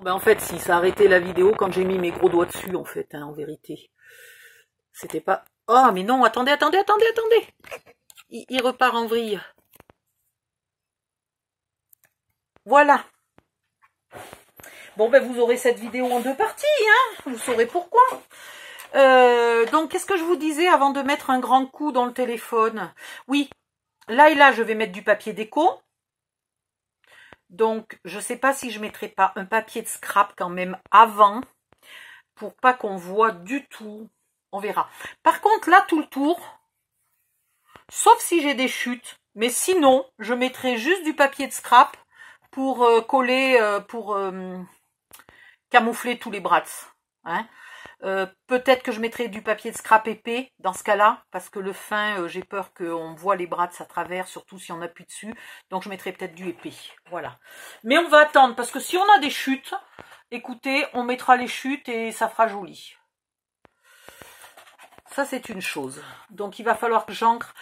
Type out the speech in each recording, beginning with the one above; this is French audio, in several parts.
Ben en fait, si, ça a arrêté la vidéo quand j'ai mis mes gros doigts dessus, en fait, hein, en vérité. C'était pas... Oh, mais non, attendez. Il repart en vrille. Voilà. Bon, ben vous aurez cette vidéo en 2 parties, hein. Vous saurez pourquoi. Donc, qu'est-ce que je vous disais avant de mettre un grand coup dans le téléphone? Oui, là et là, je vais mettre du papier déco. Donc, je ne sais pas si je ne mettrai pas un papier de scrap quand même avant, pour pas qu'on voit du tout. On verra. Par contre, là, tout le tour, sauf si j'ai des chutes, mais sinon, je mettrai juste du papier de scrap pour coller, pour camoufler tous les brats. Hein. Peut-être que je mettrai du papier de scrap épais dans ce cas-là, parce que le fin, j'ai peur qu'on voit les brats à travers, surtout si on appuie dessus. Donc je mettrai peut-être du épais. Voilà. Mais on va attendre, parce que si on a des chutes, écoutez, on mettra les chutes et ça fera joli. Ça, c'est une chose. Donc il va falloir que j'encre.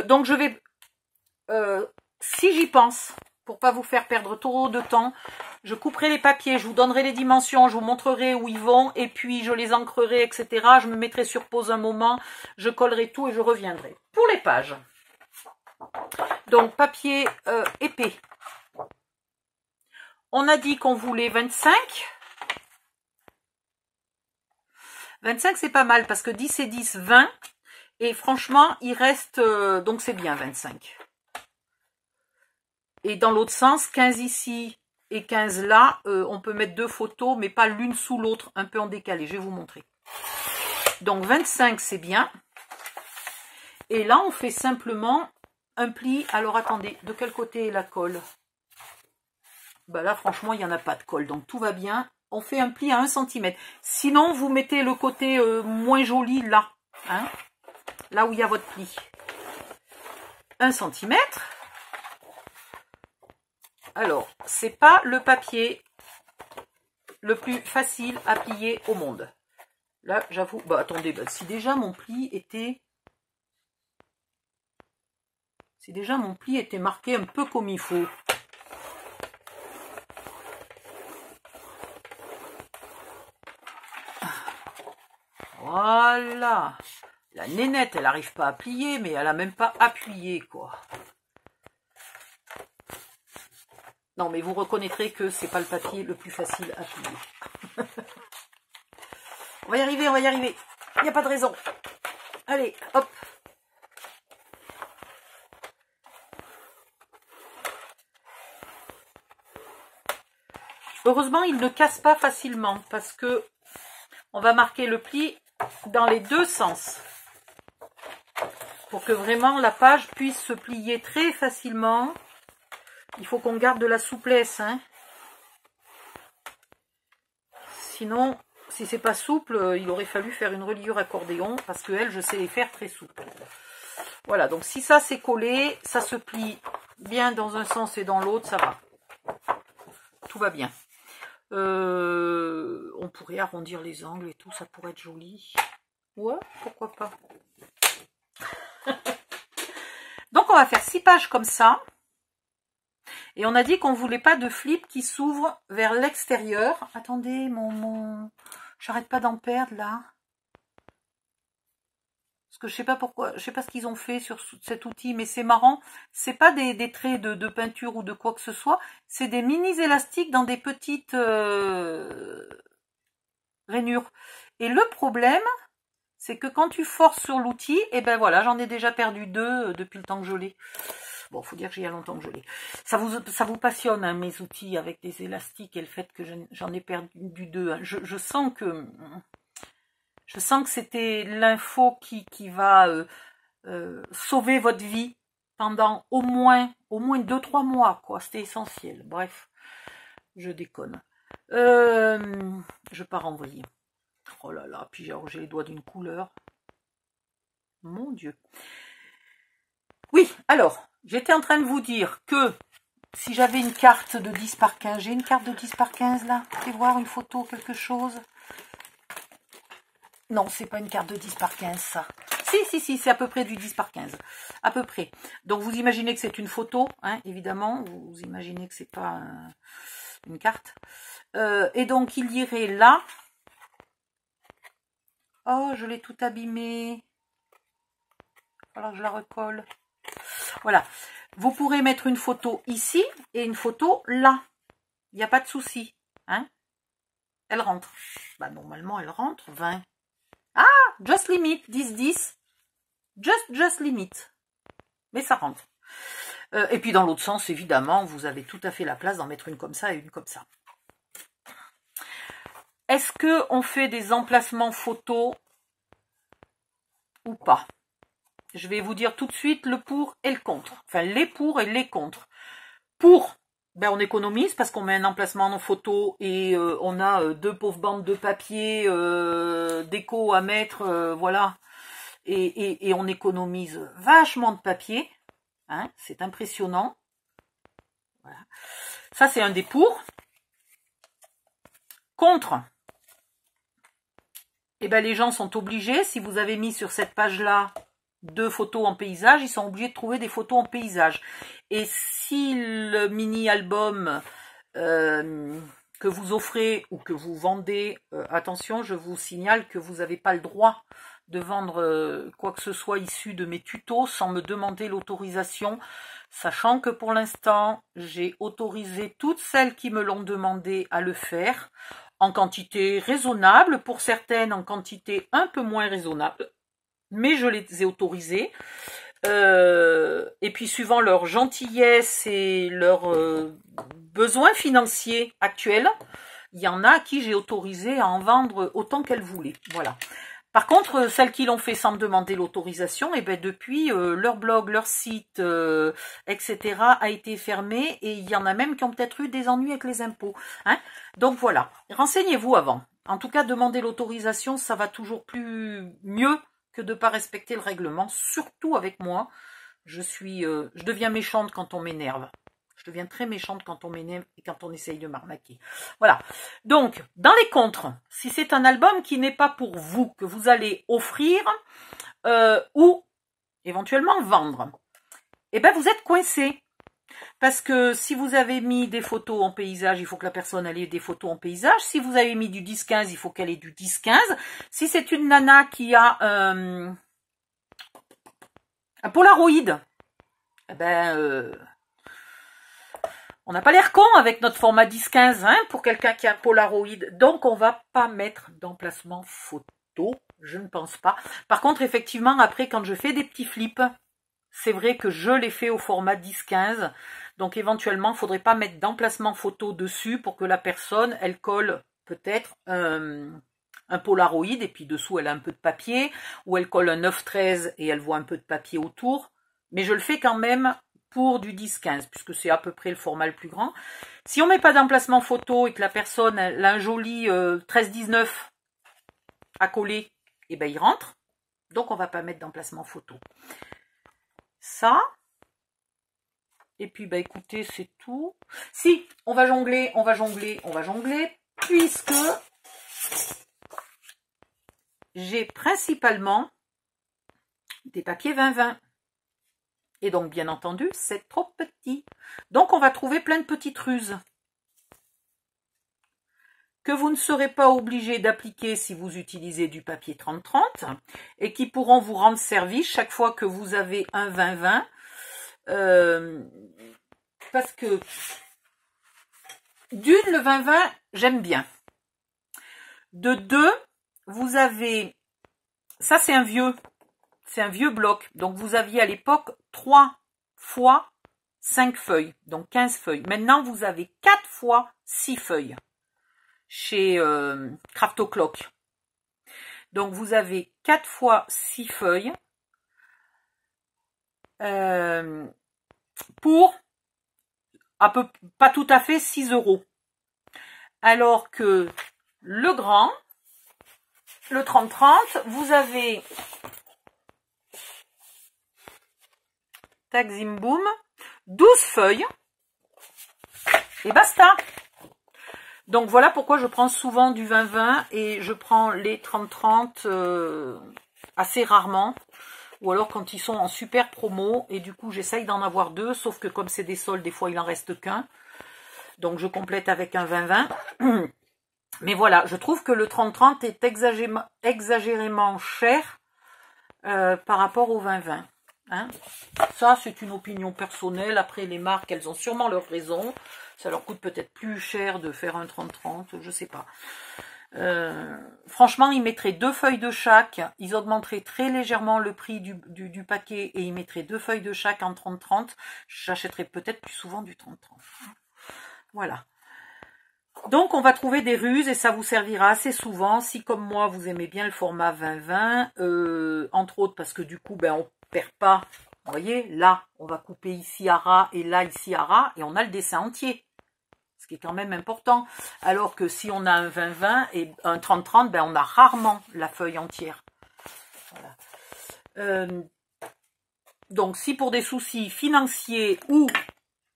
Donc je vais, si j'y pense, pour pas vous faire perdre trop de temps, je couperai les papiers, je vous donnerai les dimensions, je vous montrerai où ils vont, et puis je les ancrerai, etc. Je me mettrai sur pause un moment, je collerai tout et je reviendrai. Pour les pages, donc papier épais. On a dit qu'on voulait 25. 25, c'est pas mal, parce que 10 et 10, 20. Et franchement, il reste... donc c'est bien, 25. Et dans l'autre sens, 15 ici et 15 là, on peut mettre 2 photos, mais pas l'une sous l'autre, un peu en décalé. Je vais vous montrer. Donc 25, c'est bien. Et là, on fait simplement un pli. Alors attendez, de quel côté est la colle? Ben là, franchement, il n'y en a pas de colle, donc tout va bien. On fait un pli à 1 cm. Sinon, vous mettez le côté moins joli là. Hein, là où il y a votre pli. 1 cm. Alors, c'est pas le papier le plus facile à plier au monde. Là, j'avoue... Bah, attendez, bah, si déjà mon pli était... Si déjà mon pli était marqué un peu comme il faut. Voilà. La nénette, elle n'arrive pas à plier, mais elle n'a même pas appuyé, quoi. Non, mais vous reconnaîtrez que c'est pas le papier le plus facile à plier. On va y arriver, on va y arriver. Il n'y a pas de raison. Allez, hop. Heureusement, il ne casse pas facilement parce que on va marquer le pli dans les 2 sens. Pour que vraiment la page puisse se plier très facilement. Il faut qu'on garde de la souplesse. Hein. Sinon, si c'est pas souple, il aurait fallu faire une reliure accordéon. Parce que elle, je sais les faire très souples. Voilà, donc si ça c'est collé, ça se plie bien dans un sens et dans l'autre, ça va. Tout va bien. On pourrait arrondir les angles et tout, ça pourrait être joli. Ouais, pourquoi pas. Donc on va faire 6 pages comme ça. Et on a dit qu'on ne voulait pas de flip qui s'ouvre vers l'extérieur. Attendez, j'arrête pas d'en perdre là. Parce que je sais pas pourquoi, je sais pas ce qu'ils ont fait sur cet outil, mais c'est marrant. C'est pas des traits de peinture ou de quoi que ce soit. C'est des mini élastiques dans des petites rainures. Et le problème, c'est que quand tu forces sur l'outil, et ben voilà, j'en ai déjà perdu 2 depuis le temps que je l'ai. Bon, faut dire que j'y ai longtemps que je l'ai. Ça vous passionne, hein, mes outils avec des élastiques et le fait que j'en ai perdu 2. Hein. Je sens que c'était l'info qui va sauver votre vie pendant au moins 2-3 mois, quoi. C'était essentiel. Bref, je déconne. Je pars en vrille. Oh là là, puis j'ai les doigts d'une couleur. Mon Dieu. Oui, alors, j'étais en train de vous dire que si j'avais une carte de 10 par 15, j'ai une carte de 10 par 15 là, vous pouvez voir une photo, quelque chose. Non, c'est pas une carte de 10 par 15 ça. Si, c'est à peu près du 10 par 15. À peu près. Donc vous imaginez que c'est une photo, hein, évidemment. Vous imaginez que c'est pas une carte. Et donc, il irait là. Oh, je l'ai tout abîmé. Alors, je la recolle. Voilà. Vous pourrez mettre une photo ici et une photo là. Il n'y a pas de souci. Hein? Elle rentre. Bah, normalement, elle rentre. 20. Ah, just limit. 10. Just limit. Mais ça rentre. Et puis, dans l'autre sens, évidemment, vous avez tout à fait la place d'en mettre une comme ça et une comme ça. Est-ce qu'on fait des emplacements photos ou pas? Je vais vous dire tout de suite le pour et le contre. Enfin, les pour et les contre. Pour, ben on économise parce qu'on met un emplacement en photo et on a deux pauvres bandes de papier déco à mettre, voilà. Et on économise vachement de papier. Hein, c'est impressionnant. Voilà. Ça, c'est un des pour. Contre. Eh ben, les gens sont obligés, si vous avez mis sur cette page-là 2 photos en paysage, ils sont obligés de trouver des photos en paysage. Et si le mini-album que vous offrez ou que vous vendez, attention, je vous signale que vous n'avez pas le droit de vendre quoi que ce soit issu de mes tutos sans me demander l'autorisation, sachant que pour l'instant, j'ai autorisé toutes celles qui me l'ont demandé à le faire, en quantité raisonnable, pour certaines en quantité un peu moins raisonnable, mais je les ai autorisées. Et puis suivant leur gentillesse et leurs besoins financiers actuels, il y en a à qui j'ai autorisé à en vendre autant qu'elles voulaient. Voilà. Par contre, celles qui l'ont fait sans me demander l'autorisation, et ben depuis, leur blog, leur site, etc. a été fermé et il y en a même qui ont peut-être eu des ennuis avec les impôts. Hein. Donc voilà, renseignez-vous avant. En tout cas, demander l'autorisation, ça va toujours mieux que de ne pas respecter le règlement, surtout avec moi. Je deviens méchante quand on m'énerve. Je deviens très méchante quand on m'énerve et quand on essaye de m'arnaquer. Voilà. Donc, dans les contres, si c'est un album qui n'est pas pour vous, que vous allez offrir ou éventuellement vendre, eh ben vous êtes coincé. Parce que si vous avez mis des photos en paysage, il faut que la personne ait des photos en paysage. Si vous avez mis du 10-15, il faut qu'elle ait du 10-15. Si c'est une nana qui a un Polaroid, eh ben... on n'a pas l'air con avec notre format 10-15 hein, pour quelqu'un qui a un Polaroid. Donc, on va pas mettre d'emplacement photo. Je ne pense pas. Par contre, effectivement, après, quand je fais des petits flips, c'est vrai que je les fais au format 10-15. Donc, éventuellement, il ne faudrait pas mettre d'emplacement photo dessus pour que la personne, elle colle peut-être un Polaroid et puis dessous, elle a un peu de papier. Ou elle colle un 9-13 et elle voit un peu de papier autour. Mais je le fais quand même pour du 10-15, puisque c'est à peu près le format le plus grand. Si on ne met pas d'emplacement photo et que la personne elle a un joli 13-19 à coller, et ben il rentre. Donc on ne va pas mettre d'emplacement photo. Ça. Et puis bah écoutez, c'est tout. Si, on va jongler, puisque j'ai principalement des papiers 20-20. Et donc, bien entendu, c'est trop petit. Donc, on va trouver plein de petites ruses que vous ne serez pas obligé d'appliquer si vous utilisez du papier 30-30 et qui pourront vous rendre service chaque fois que vous avez un 20-20. Parce que, d'une, le 20-20, j'aime bien. De deux, vous avez... Ça, c'est un vieux bloc. Donc, vous aviez à l'époque 3 fois 5 feuilles. Donc, 15 feuilles. Maintenant, vous avez 4 fois 6 feuilles chez Craftoclock. Donc, vous avez 4 fois 6 feuilles pour pas tout à fait 6 €. Alors que le grand, le 30-30, vous avez... Tac, zim, boum. 12 feuilles. Et basta. Donc voilà pourquoi je prends souvent du 20-20 et je prends les 30-30 assez rarement. Ou alors quand ils sont en super promo. Et du coup j'essaye d'en avoir 2. Sauf que comme c'est des soldes, des fois il en reste qu'un. Donc, je complète avec un 20-20. Mais voilà, je trouve que le 30-30 est exagérément cher par rapport au 20-20. Hein. Ça, c'est une opinion personnelle. Après, les marques, elles ont sûrement leur raison. Ça leur coûte peut-être plus cher de faire un 30-30, je sais pas. Franchement, ils mettraient 2 feuilles de chaque. Ils augmenteraient très légèrement le prix du paquet et ils mettraient 2 feuilles de chaque en 30-30. J'achèterais peut-être plus souvent du 30-30. Voilà. Donc, on va trouver des ruses et ça vous servira assez souvent. Si, comme moi, vous aimez bien le format 20-20, entre autres parce que du coup, ben, on perd pas. Vous voyez, là, on va couper ici à ras et là, ici à ras et on a le dessin entier. Ce qui est quand même important. Alors que si on a un 20-20 et un 30-30, ben, on a rarement la feuille entière. Voilà. Donc, si pour des soucis financiers ou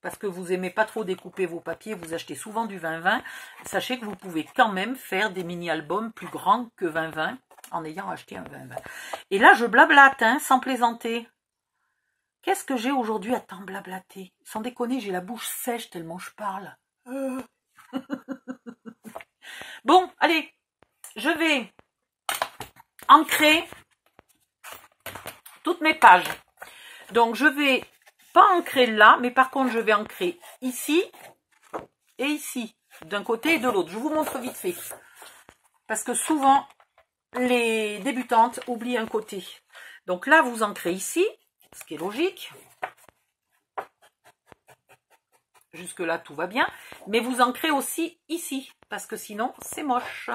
parce que vous aimez pas trop découper vos papiers, vous achetez souvent du 20-20, sachez que vous pouvez quand même faire des mini-albums plus grands que 20-20 en ayant acheté un 20-20. Et là, je blablate, hein, sans plaisanter. Qu'est-ce que j'ai aujourd'hui à tant blablater? Sans déconner, j'ai la bouche sèche tellement je parle. Bon, allez, je vais ancrer toutes mes pages. Donc, je vais pas ancrer là, mais par contre, je vais ancrer ici et ici, d'un côté et de l'autre. Je vous montre vite fait. Parce que souvent, les débutantes oublient un côté. Donc là, vous ancrez ici, ce qui est logique. Jusque-là, tout va bien. Mais vous ancrez aussi ici, parce que sinon, c'est moche.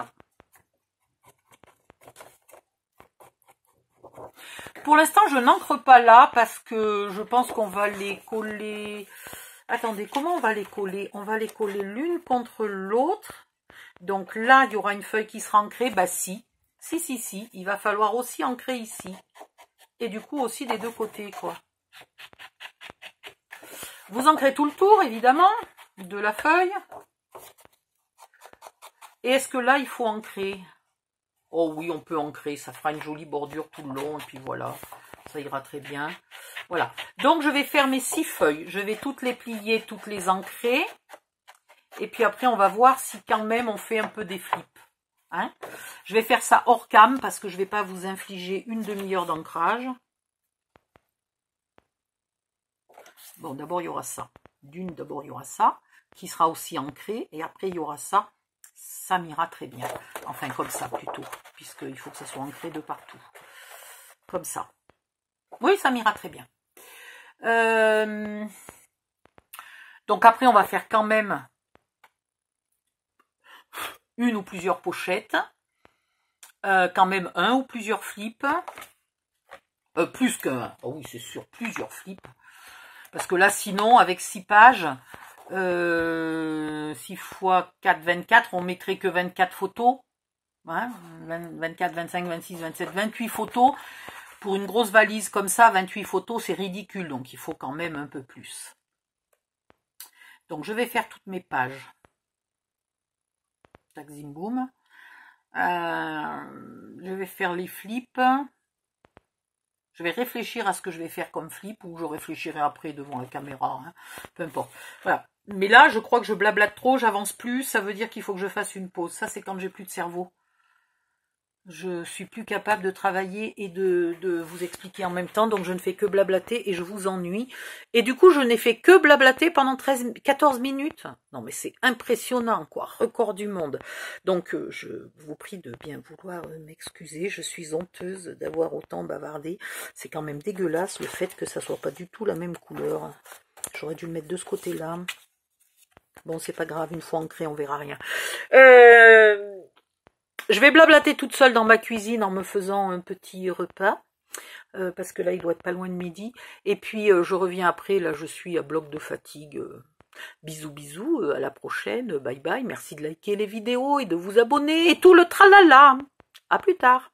Pour l'instant, je n'encre pas là, parce que je pense qu'on va les coller... Attendez, comment on va les coller? On va les coller l'une contre l'autre. Donc là, il y aura une feuille qui sera ancrée. Bah si. Si. Il va falloir aussi ancrer ici. Et du coup, aussi des deux côtés, quoi. Vous ancrez tout le tour, évidemment, de la feuille. Et est-ce que là, il faut ancrer? Oh oui, on peut ancrer. Ça fera une jolie bordure tout le long. Et puis voilà, ça ira très bien. Voilà. Donc, je vais faire mes 6 feuilles. Je vais toutes les plier, toutes les ancrer. Et puis après, on va voir si quand même on fait un peu des flips. Hein? Je vais faire ça hors cam parce que je ne vais pas vous infliger une demi-heure d'ancrage. Bon, d'abord, il y aura ça. D'abord, il y aura ça qui sera aussi ancré. Et après, il y aura ça. Ça m'ira très bien. Enfin, comme ça plutôt. Puisqu'il faut que ça soit ancré de partout. Comme ça. Oui, ça m'ira très bien. Donc après, on va faire quand même une ou plusieurs pochettes. Quand même un ou plusieurs flips. Plus qu'un. Oh oui, c'est sûr, plusieurs flips. Parce que là, sinon, avec 6 pages, 6 x 4, 24, on mettrait que 24 photos. Hein, 24, 25, 26, 27, 28 photos. Pour une grosse valise comme ça, 28 photos, c'est ridicule. Donc, il faut quand même un peu plus. Donc, je vais faire toutes mes pages. Tac, zim, boum. Je vais faire les flips. Je vais réfléchir à ce que je vais faire comme flip ou je réfléchirai après devant la caméra. Hein. Peu importe. Voilà. Mais là, je crois que je blablate trop, j'avance plus. Ça veut dire qu'il faut que je fasse une pause. Ça, c'est quand j'ai plus de cerveau. Je suis plus capable de travailler et de vous expliquer en même temps. Donc, je ne fais que blablater et je vous ennuie. Et du coup, je n'ai fait que blablater pendant 14 minutes. Non, mais c'est impressionnant, quoi. Record du monde. Donc, je vous prie de bien vouloir m'excuser. Je suis honteuse d'avoir autant bavardé. C'est quand même dégueulasse le fait que ça soit pas du tout la même couleur. J'aurais dû le mettre de ce côté-là. Bon, c'est pas grave. Une fois ancré, on verra rien. Je vais blablater toute seule dans ma cuisine en me faisant un petit repas. Parce que là, il doit être pas loin de midi. Et puis, je reviens après. Là, je suis à bloc de fatigue. Bisous, bisous. À la prochaine. Bye, bye. Merci de liker les vidéos et de vous abonner. Et tout le tralala. À plus tard.